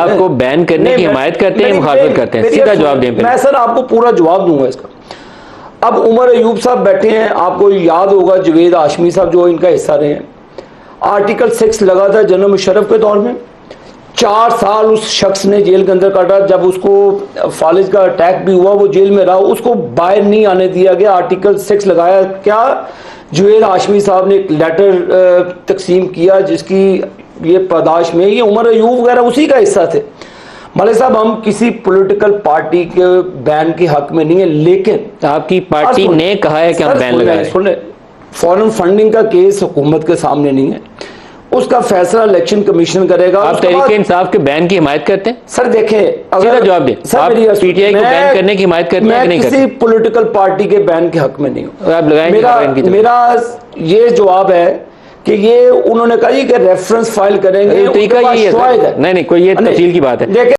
आपको बैन करने की हिमायत करते हैं, मुखालफत करते हैं? सीधा जवाब दें। मैं सर आपको पूरा जवाब दूंगा इसका। अब उमर अयूब साहब बैठे हैं, आपको याद होगा जावेद हाशमी साहब जो इनका हिस्सा रहे हैं, आर्टिकल 6 लगा था जनरल मुशर्रफ के दौर में। 4 साल उस शख्स ने जेल के अंदर काटा। जब उसको फालिज का अटैक भी हुआ, वो जेल में रहा, उसको बाहर नहीं आने दिया गया। आर्टिकल 6 लगाया। क्या जावेद हाशमी साहब ने एक लेटर तकसीम किया जिसकी ये पादाश में ये उमर अयूब वगैरह उसी का हिस्सा थे। मलिक साहब, हम किसी पॉलिटिकल पार्टी के बैन के हक में नहीं है, लेकिन आपकी पार्टी ने कहा है कि हम बैन लगाएं। सुने, फॉरेन फंडिंग का केस हुकूमत के सामने नहीं है, उसका फैसला इलेक्शन कमीशन करेगा। आप तहरीक इंसाफ के बैन की हिमायत करते हैं? सर देखें, अगर जवाब दें, आप पीटीआई को बैन करने की हिमायत करते हैं कि नहीं करते? मैं किसी पॉलिटिकल पार्टी के बैन के हक में नहीं हूं। आप लगाएंगे? मेरा ये जवाब है कि ये उन्होंने कहा कि रेफरेंस फाइल करेंगे, तरीका यही है। नहीं, कोई ये तफसील की बात है।